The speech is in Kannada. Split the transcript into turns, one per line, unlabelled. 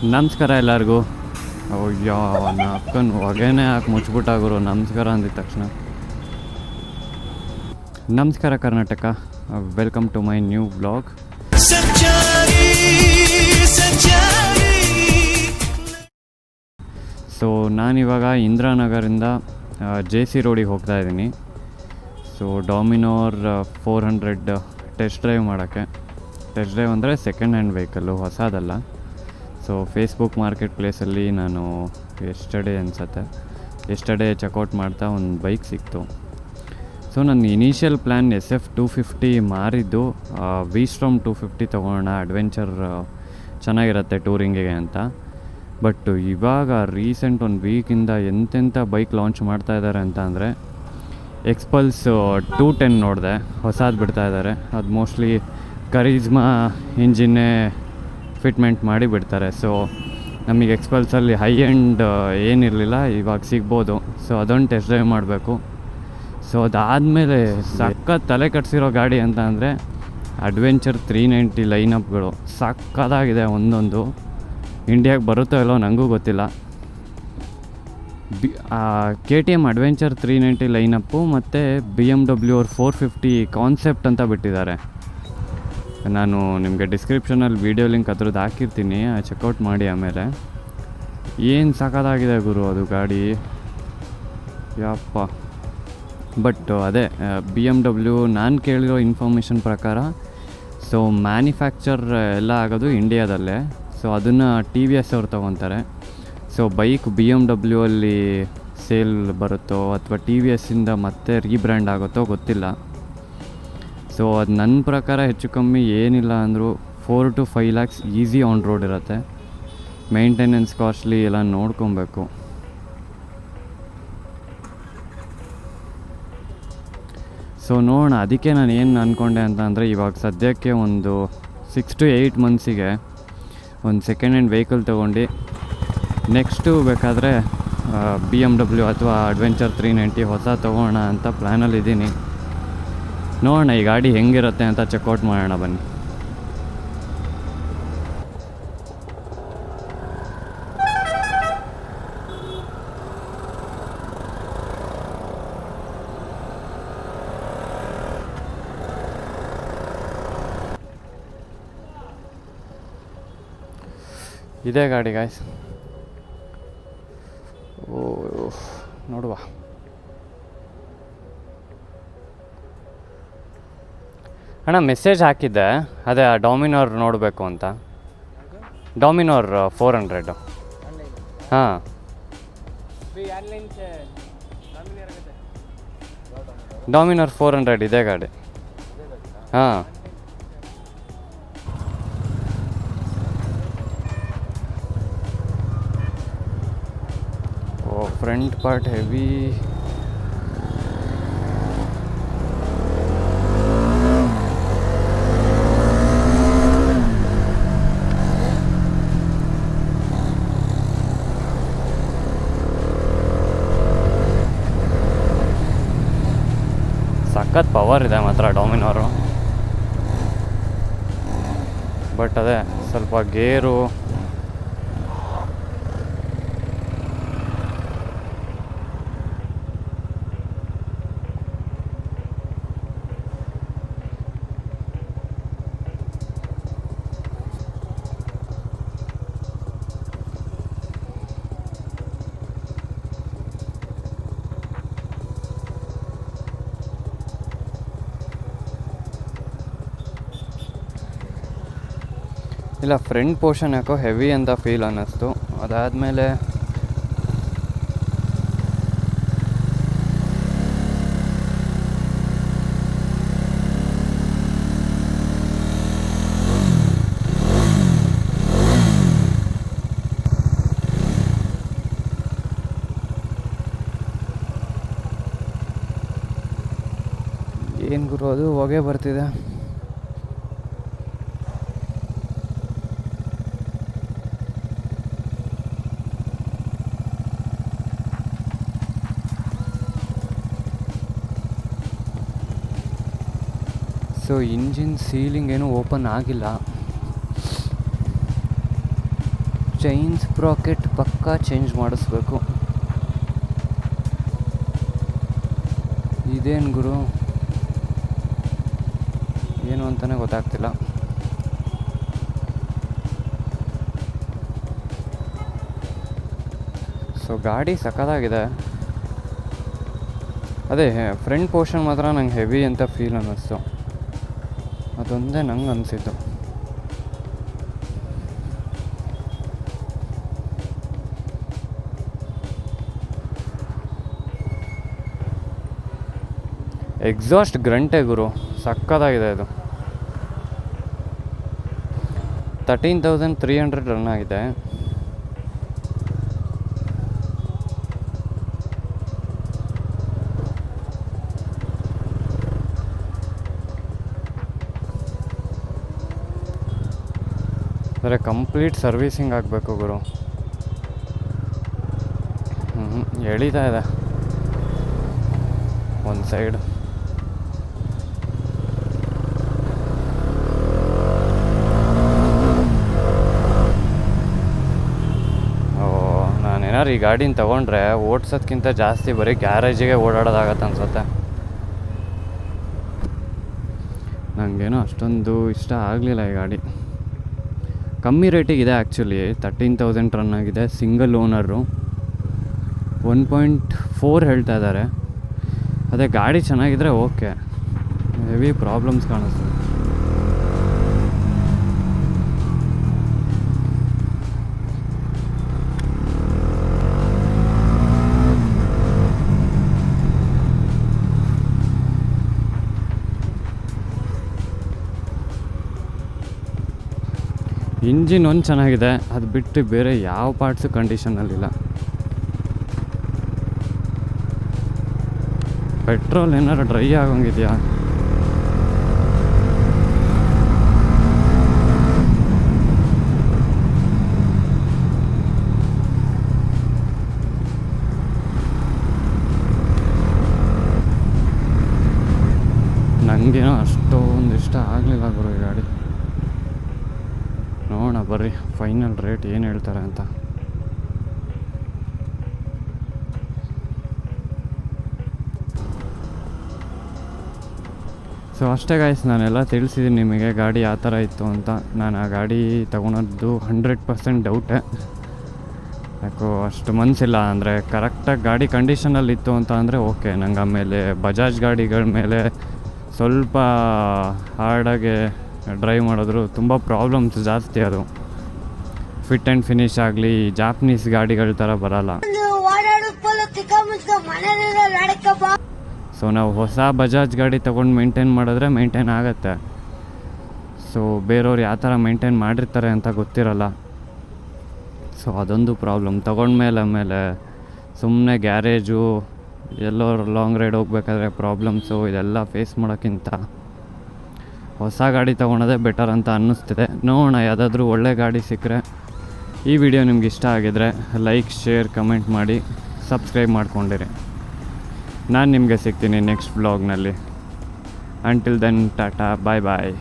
ನಮಸ್ಕಾರ ಎಲ್ಲರಿಗೂ. ಅಯ್ಯೋ ಅಕ್ಕನ ಹೊಗೆನೇ ಹಾಕಿ ಮುಚ್ಚಿಬಿಟ್ಟಾಗುರು ನಮಸ್ಕಾರ ಅಂದಿದ ತಕ್ಷಣ. ನಮಸ್ಕಾರ Karnataka, welcome to my new blog. So ನಾನಿವಾಗ ಇಂದಿರಾನಗರಿಂದ JC ರೋಡಿಗೆ ಹೋಗ್ತಾ ಇದ್ದೀನಿ. ಸೊ ಡಾಮಿನೋರ್ 400 ಟೆಸ್ಟ್ ಡ್ರೈವ್ ಮಾಡೋಕ್ಕೆ. ಟೆಸ್ಟ್ ಡ್ರೈವ್ ಅಂದರೆ ಸೆಕೆಂಡ್ ಹ್ಯಾಂಡ್ ವೆಹಿಕಲ್ಲು, ಹೊಸದಲ್ಲ. ಸೊ ಫೇಸ್ಬುಕ್ ಮಾರ್ಕೆಟ್ ಪ್ಲೇಸಲ್ಲಿ ನಾನು ಎಸ್ಟರ್ಡೇ ಚೆಕ್ಔಟ್ ಮಾಡ್ತಾ ಒಂದು ಬೈಕ್ ಸಿಕ್ತು. ಸೊ ನನ್ನ ಇನಿಷಿಯಲ್ ಪ್ಲ್ಯಾನ್ SF 250 ಮಾರಿದ್ದು V-Strom 250 ತೊಗೊಳ್ಳೋಣ, ಅಡ್ವೆಂಚರ್ ಚೆನ್ನಾಗಿರುತ್ತೆ ಟೂರಿಂಗಿಗೆ ಅಂತ. ಬಟ್ ಇವಾಗ ರೀಸೆಂಟ್ ಒಂದು ವೀಕಿಂದ ಎಂತೆಂಥ ಬೈಕ್ ಲಾಂಚ್ ಮಾಡ್ತಾ ಇದ್ದಾರೆ ಅಂತ ಅಂದರೆ, ಎಕ್ಸ್ಪಲ್ಸ್ 210 ನೋಡಿದೆ, ಹೊಸದು ಬಿಡ್ತಾ ಇದ್ದಾರೆ. ಅದು ಮೋಸ್ಟ್ಲಿ ಕರೀಜ್ಮಾ ಇಂಜಿನ್ನೇ ಫಿಟ್ಮೆಂಟ್ ಮಾಡಿ ಬಿಡ್ತಾರೆ. ಸೊ ನಮಗೆ ಎಕ್ಸ್ಪಲ್ಸಲ್ಲಿ ಹೈ ಎಂಡ್ ಏನಿರಲಿಲ್ಲ, ಇವಾಗ ಸಿಗ್ಬೋದು. ಸೊ ಅದೊಂದು ಟೆಸ್ಟ್ ಡ್ರೈವ್ ಮಾಡಬೇಕು. ಸೊ ಅದಾದಮೇಲೆ ಸಖತ್ ತಲೆ ಕಟ್ಸಿರೋ ಗಾಡಿ ಅಂತ ಅಂದರೆ ಅಡ್ವೆಂಚರ್ 390 ಲೈನಪ್ಗಳು ಸಕ್ಕತ್ತಾಗಿದೆ. ಒಂದೊಂದು ಇಂಡಿಯಾಗೆ ಬರುತ್ತೋ ಇಲ್ಲೋ ನನಗೂ ಗೊತ್ತಿಲ್ಲ. KTM ಅಡ್ವೆಂಚರ್ 390 ಲೈನಪ್ಪು ಮತ್ತು BMW ಅವ್ರ 450 ಕಾನ್ಸೆಪ್ಟ್ ಅಂತ ಬಿಟ್ಟಿದ್ದಾರೆ. ನಾನು ನಿಮಗೆ ಡಿಸ್ಕ್ರಿಪ್ಷನಲ್ಲಿ ವೀಡಿಯೋ ಲಿಂಕ್ ಅದ್ರದ್ದು ಹಾಕಿರ್ತೀನಿ, ಚೆಕ್ಔಟ್ ಮಾಡಿ. ಆಮೇಲೆ ಏನು ಸಖತ್ತಾಗಿದೆ ಗುರು ಅದು ಗಾಡಿ, ಯಪ್ಪ. ಬಟ್ ಅದೇ BMW ನಾನು ಕೇಳಿರೋ ಇನ್ಫಾರ್ಮೇಷನ್ ಪ್ರಕಾರ ಸೊ ಮ್ಯಾನುಫ್ಯಾಕ್ಚರ್ ಎಲ್ಲ ಆಗೋದು ಇಂಡಿಯಾದಲ್ಲೇ. ಸೊ ಅದನ್ನು TVS ಅವ್ರು ತೊಗೊತಾರೆ. ಸೊ ಬೈಕ್ BMW ಅಲ್ಲಿ ಸೇಲ್ ಬರುತ್ತೋ ಅಥವಾ TVSಯಿಂದ ಮತ್ತೆ ರೀಬ್ರ್ಯಾಂಡ್ ಆಗುತ್ತೋ ಗೊತ್ತಿಲ್ಲ. ಸೊ ಅದು ನನ್ನ ಪ್ರಕಾರ ಹೆಚ್ಚು ಕಮ್ಮಿ ಏನಿಲ್ಲ ಅಂದರೂ 4 to 5 lakhs easy on road ಇರುತ್ತೆ. ಮೇಂಟೆನೆನ್ಸ್ ಕಾಸ್ಟ್ಲಿ ಎಲ್ಲ ನೋಡ್ಕೊಬೇಕು. ಸೊ ನೋಡೋಣ. ಅದಕ್ಕೆ ನಾನು ಏನು ಅಂದ್ಕೊಂಡೆ ಅಂತ ಅಂದರೆ, ಇವಾಗ ಸದ್ಯಕ್ಕೆ ಒಂದು 6 to 8 ಮಂತ್ಸಿಗೆ ಒಂದು ಸೆಕೆಂಡ್ ಹ್ಯಾಂಡ್ ವೆಹಿಕಲ್ ತೊಗೊಂಡು ನೆಕ್ಸ್ಟು ಬೇಕಾದರೆ BMW ಅಥವಾ ಅಡ್ವೆಂಚರ್ 390 ಹೊಸ ತೊಗೋಣ ಅಂತ ಪ್ಲ್ಯಾನಲ್ಲಿದ್ದೀನಿ. ನೋಡೋಣ ಈ ಗಾಡಿ ಹೆಂಗಿರುತ್ತೆ ಅಂತ ಚೆಕ್ಔಟ್ ಮಾಡೋಣ ಬನ್ನಿ. ಇದೇ ಗಾಡಿ ಗಾಯ್ಸ್. ನೋಡುವ. ಅಣ್ಣ ಮೆಸೇಜ್ ಹಾಕಿದ್ದೆ, ಅದೇ ಡಾಮಿನೋರ್ ನೋಡಬೇಕು ಅಂತ. ಡಾಮಿನೋರ್ 400. ಹಾಂ, ಡಾಮಿನೋರ್ 400 ಇದೇ ಗಾಡಿ. ಹಾಂ, ಫ್ರಂಟ್ ಪಾರ್ಟ್ ಹೆವಿ. ಸಖತ್ ಪವರ್ ಇದೆ ಮಾತ್ರ ಡಾಮಿನೋರು. ಬಟ್ ಅದೇ ಸ್ವಲ್ಪ ಗೇರು ಇಲ್ಲ. ಫ್ರಂಟ್ ಪೋರ್ಷನ್ ಯಾಕೋ ಹೆವಿ ಅಂತ ಫೀಲ್ ಅನ್ನಿಸ್ತು. ಅದಾದಮೇಲೆ ಏನು ಗುರು ಅದು ಹೊಗೆ ಬರ್ತಿದೆ. ಸೊ ಇಂಜಿನ್ ಸೀಲಿಂಗ್ ಏನೂ ಓಪನ್ ಆಗಿಲ್ಲ. ಚೈನ್ ಸ್ಪ್ರಾಕೆಟ್ ಪಕ್ಕಾ ಚೇಂಜ್ ಮಾಡಿಸ್ಬೇಕು. ಇದೇನು ಗುರು, ಏನು ಅಂತಲೇ ಗೊತ್ತಾಗ್ತಿಲ್ಲ. ಸೊ ಗಾಡಿ ಸಖತ್ತಾಗಿದೆ. ಅದೇ ಫ್ರಂಟ್ ಪೋರ್ಷನ್ ಮಾತ್ರ ನಂಗೆ ಹೆವಿ ಅಂತ ಫೀಲ್ ಅನ್ನಿಸ್ತು. ಅದೊಂದೇ ನಂಗೆ ಅನಿಸಿದ್ದು. ಎಕ್ಸಾಸ್ಟ್ ಗ್ರಂಟೆ ಗುರು, ಸಕ್ಕತ್ತಾಗಿದೆ ಇದು. 13,300 ರನ್ ಆಗಿದೆ. ಅಂದರೆ ಕಂಪ್ಲೀಟ್ ಸರ್ವೀಸಿಂಗ್ ಆಗಬೇಕು ಗುರು. ಎಳೀತಾ ಇದೆ ಒಂದು ಸೈಡ್. ನಾನೇನಾರು ಈ ಗಾಡಿನ ತೊಗೊಂಡ್ರೆ ಓಡ್ಸೋದ್ಕಿಂತ ಜಾಸ್ತಿ ಬರೀ ಗ್ಯಾರೇಜಿಗೆ ಓಡಾಡೋದಾಗತ್ತೆ ಅನ್ಸುತ್ತೆ. ನನಗೇನೋ ಅಷ್ಟೊಂದು ಇಷ್ಟ ಆಗಲಿಲ್ಲ ಈ ಗಾಡಿ. ಕಮ್ಮಿ ರೇಟಿಗಿದೆ ಆ್ಯಕ್ಚುಲಿ, 13,000 ರನ್ ಆಗಿದೆ. ಸಿಂಗಲ್ ಓನರು, 1.4 ಹೇಳ್ತಾ ಇದ್ದಾರೆ. ಅದೇ ಗಾಡಿ ಚೆನ್ನಾಗಿದ್ರೆ ಓಕೆ. ಹೆವಿ ಪ್ರಾಬ್ಲಮ್ಸ್ ಕಾಣಿಸ್ತದೆ. ಇಂಜಿನ್ ಒಂದು ಚೆನ್ನಾಗಿದೆ, ಅದು ಬಿಟ್ಟು ಬೇರೆ ಯಾವ ಪಾರ್ಟ್ಸು ಕಂಡೀಷನಲ್ಲಿಲ್ಲ. ಪೆಟ್ರೋಲ್ ಏನಾರು ಡ್ರೈ ಆಗೋಂಗಿದೆಯಾ? ನನಗೇನೋ ಅಷ್ಟೊಂದು ಇಷ್ಟ ಆಗಲಿಲ್ಲ ಗುರು ಈ ಗಾಡಿ. ನೋಡೋಣ ಬರ್ರಿ ಫೈನಲ್ ರೇಟ್ ಏನು ಹೇಳ್ತಾರೆ ಅಂತ. ಸೊ ಅಷ್ಟೇ ಗಾಯ್ಸ್, ನಾನೆಲ್ಲ ತಿಳಿಸಿದ್ದೀನಿ ನಿಮಗೆ ಗಾಡಿ ಯಾವ ಥರ ಇತ್ತು ಅಂತ. ನಾನು ಆ ಗಾಡಿ ತೊಗೊಳೋದು 100% ಡೌಟೇ. ಯಾಕೋ ಅಷ್ಟು ಮನಸ್ಸಿಲ್ಲ. ಅಂದರೆ ಕರೆಕ್ಟಾಗಿ ಗಾಡಿ ಕಂಡೀಷನಲ್ಲಿ ಇತ್ತು ಅಂತ ಅಂದರೆ ಓಕೆ. ನಂಗೆ ಆಮೇಲೆ ಬಜಾಜ್ ಗಾಡಿಗಳ ಮೇಲೆ ಸ್ವಲ್ಪ ಹಾರ್ಡಾಗಿ ಡ್ರೈವ್ ಮಾಡಿದ್ರು ತುಂಬ ಪ್ರಾಬ್ಲಮ್ಸ್ ಜಾಸ್ತಿ. ಅದು ಫಿಟ್ ಆ್ಯಂಡ್ ಫಿನಿಶ್ ಆಗಲಿ ಜಾಪನೀಸ್ ಗಾಡಿಗಳ ಥರ ಬರಲ್ಲ. ಸೊ ನಾವು ಹೊಸ ಬಜಾಜ್ ಗಾಡಿ ತೊಗೊಂಡು ಮೇಂಟೈನ್ ಮಾಡಿದ್ರೆ ಮೇಂಟೈನ್ ಆಗುತ್ತೆ. ಸೊ ಬೇರೆಯವ್ರು ಯಾವ ಥರ ಮೇಂಟೈನ್ ಮಾಡಿರ್ತಾರೆ ಅಂತ ಗೊತ್ತಿರಲ್ಲ. ಸೊ ಅದೊಂದು ಪ್ರಾಬ್ಲಮ್. ತೊಗೊಂಡ್ಮೇಲೆ ಆಮೇಲೆ ಸುಮ್ಮನೆ ಗ್ಯಾರೇಜು ಎಲ್ಲೋ ಲಾಂಗ್ ರೈಡ್ ಹೋಗ್ಬೇಕಾದ್ರೆ ಪ್ರಾಬ್ಲಮ್ಸು ಇದೆಲ್ಲ ಫೇಸ್ ಮಾಡೋಕ್ಕಿಂತ ಹೊಸ ಗಾಡಿ ತೊಗೊಳೋದೇ ಬೆಟರ್ ಅಂತ ಅನ್ನಿಸ್ತಿದೆ. ನೋಡೋಣ ಯಾವುದಾದ್ರೂ ಒಳ್ಳೆ ಗಾಡಿ ಸಿಕ್ಕರೆ. ಈ ವಿಡಿಯೋ ನಿಮ್ಗೆ ಇಷ್ಟ ಆಗಿದರೆ ಲೈಕ್, ಶೇರ್, ಕಮೆಂಟ್ ಮಾಡಿ, ಸಬ್ಸ್ಕ್ರೈಬ್ ಮಾಡ್ಕೊಂಡಿರಿ. ನಾನು ನಿಮಗೆ ಸಿಗ್ತೀನಿ ನೆಕ್ಸ್ಟ್ ವ್ಲಾಗ್ನಲ್ಲಿ. ಅಂಟಿಲ್ ದೆನ್ ಟಾಟಾ, ಬಾಯ್ ಬಾಯ್.